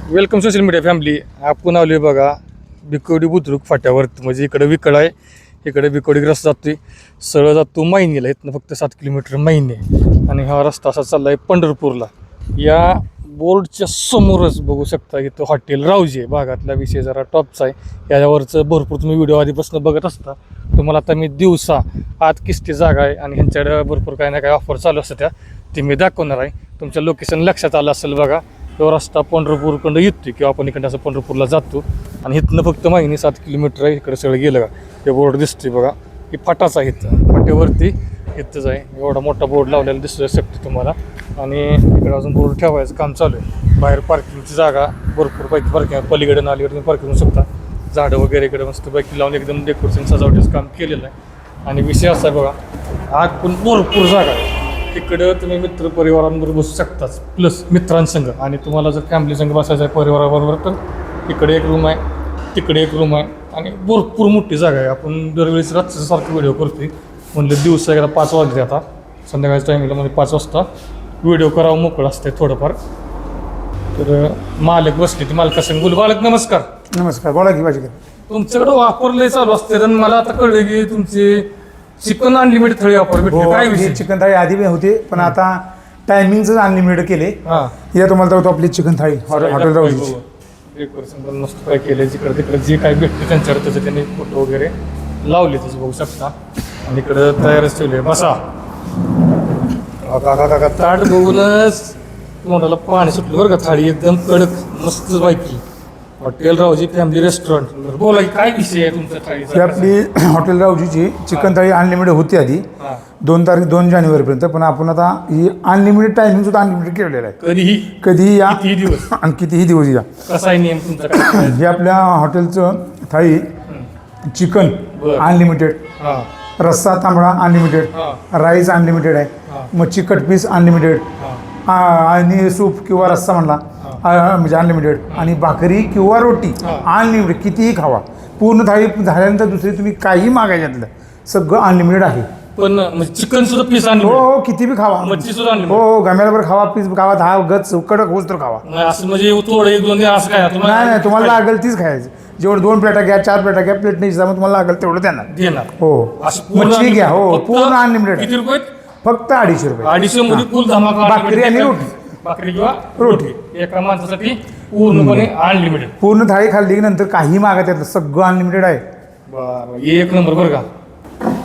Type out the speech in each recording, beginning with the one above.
Welcome social media family. आपण आलोय बघा भिकवडी बुद्रुक फाट्यावरती. म्हणजे इकडे विकड आहे, इकडे भिकवडी रस्ता जातोय, सरळ जातो मायनीला. इथनं फक्त 7 किलोमीटर मायनी आहे आणि हा रस्ता असा चालला आहे पंढरपूरला. या बोर्डच्या समोरच बघू शकता इथं हॉटेल रावजी आहे. भागातला विषय जरा टॉपचा आहे. याच्यावरचं भरपूर तुम्ही व्हिडिओ आधीपासून बघत असता. तुम्हाला आता मी दिवसा आत किस्ती जागा आहे आणि ह्यांच्याकडे भरपूर काही ना काही ऑफर चालू असतात ते मी दाखवणार आहे. तुमच्या लोकेशन लक्षात आलं असेल बघा. तो रस्ता पंढरपूरकडं येतो किंवा आपण इकडं असं पंढरपूरला जातो आणि इथनं फक्त माहिनी 7 किलोमीटर आहे. इकडे सगळं गेलं का हे बोर्ड दिसतोय बघा. ही फाटाच आहे, इथं फाट्यावरती इथंच आहे. एवढा मोठा बोर्ड लावलेला दिसू शकतो तुम्हाला. आणि इकडे अजून बोर्ड ठेवायचं काम चालू आहे. बाहेर पार्किंगची जागा भरपूर पैकी पार्किंग, पलीकडे नालीकडे पार्किंग होऊ शकता. झाडं वगैरे इकडे मस्त पैकी लावून एकदम डेकोरेशन सजावटीचं काम केलेलं आहे. आणि विषय असा आहे बघा, आत पण भरपूर जागा आहे. इकडं तुम्ही मित्र परिवारांबरोबर बसू शकताच, प्लस मित्रांसंग. आणि तुम्हाला जर फॅमिली संघ बसायचं आहे परिवाराबरोबर तर इकडे एक रूम आहे, तिकडे एक रूम आहे आणि भरपूर मोठी जागा आहे. आपण दरवेळेस रात्रीसारखं व्हिडिओ करतोय. म्हणलं दिवसा एकदा 5 वाजले, आता संध्याकाळच्या टायमिंगला म्हणजे 5 वाजता व्हिडिओ करावं मोकळं असते थोडंफार. तर मालक बसले, ती मालकासंग बोलू. मालक नमस्कार. नमस्कार, बोला की भाजी. तुमच्याकडं वापरले चालू असते. तर मला आता कळलं की तुमचे चिकन अनलिमिटेड थाळी ऑफर भेटते. काय विषय? चिकन थाळी आधी होते पण आता टायमिंगच अनलिमिटेड केले. या तुम्हाला दाखवतो आपली चिकन थाळी हॉटेल रावजी. डेकोरेशन पण मस्त काय केलं. जिकडे तिकडे जे काय भेटते त्यांच्याकडे त्याचे त्यांनी फोटो वगैरे लावले, तसं बघू शकता. आणि इकडं तयारच ठेवले. बसा काका ताट बघूनच तोंडाला पाणी सुटलं बरं का. थाळी एकदम कडक मस्त पैकी. Hotel Raoji family restaurant. बोला की काय विषय आहे तुमच्या थाळीचा? ही आपली हॉटेल रावजीची चिकन थाळी अनलिमिटेड होती आधी 2 तारीख 2 जानेवारीपर्यंत. पण आपण आता ही अनलिमिटेड टायमिंग सुद्धा अनलिमिटेड केलेलं आहे. कधीही या कितीही दिवस आणि कितीही दिवस या. कसा आहे नियम तुमचा? हे आपल्या हॉटेलचं थाळी चिकन अनलिमिटेड, रस्सा तांबडा अनलिमिटेड, राईस अनलिमिटेड आहे, मच्छी कट पीस अनलिमिटेड आणि सूप किंवा रस्सा म्हणला म्हणजे अनलिमिटेड, आणि भाकरी किंवा रोटी अनलिमिटेड कितीही खावा. पूर्ण थाळी झाल्यानंतर दुसरी तुम्ही काही मागायच्यातलं सगळं अनलिमिटेड आहे. पण म्हणजे चिकन सुद्धा पीस आणलं? हो, किती बी खावा. मच्छी सुद्धा आणली? हो, गम्याला खावा, पीस खावा, 10 गच कडक होच तर खावा. असं म्हणजे थोडं 1-2 असं काय? नाही, तुम्हाला लागेल तीच खायचं. जेवढं 2 प्लेटा घ्या, 4 प्लेटा घ्या, प्लेट नाही तुम्हाला लागेल तेवढं देणार. हो, मच्छी घ्या. हो, पूर्ण अनलिमिटेड. किती रुपये? फक्त 250 रुपये. 250 मध्ये फुल धमाका. भाकरी आणि रोटी. भाकरी किंवा रोटी एका माणसासाठी पूर्णपणे अनलिमिटेड. पूर्ण थाळी खाल्ली की नंतर काही मागत येतं, सगळं अनलिमिटेड आहे. बरं, एक नंबर बरं का.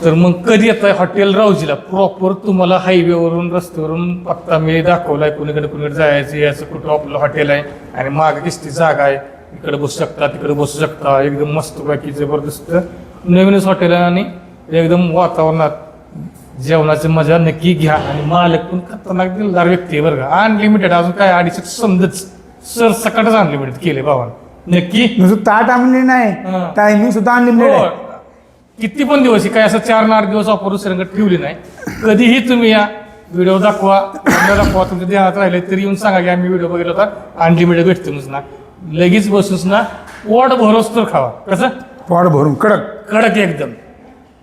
तर मग कधी येत आहे हॉटेल रावजीला? प्रॉपर तुम्हाला हायवेवरून रस्त्यावरून फक्त मी दाखवलाय. कुणीकडे जायचं, याचं कुठं आपलं हॉटेल आहे आणि मागे किस्ती जागा आहे. इकडे बसू शकता, तिकडे बसू शकता. एकदम मस्त पैकी जबरदस्त नवीनच हॉटेल आहे आणि एकदम वातावरणात जेवणाची मजा नक्की घ्या. आणि मालक पण खतरनाक दिलदार व्यक्ती आहे बरं का. अनलिमिटेड अजून काय 250 समजच सर सकटच अनलिमिटेड केले बाबा. नक्की नुसतं ताट अनलिमिटेड नाही, टायमिंग सुद्धा अनलिमिटेड आहे. किती पण दिवस काय असं 4-8 दिवस ऑफर रंगत ठेवली नाही. कधीही तुम्ही या व्हिडिओ दाखवा, तुमच्या ध्यानात राहिले तरी येऊन सांगा की आम्ही व्हिडिओ बघितला होता, अनलिमिटेड भेटते ना. लगेच बसून ना पोट भरोस तर खावा. कसं? पोट भरून कडक कडक एकदम.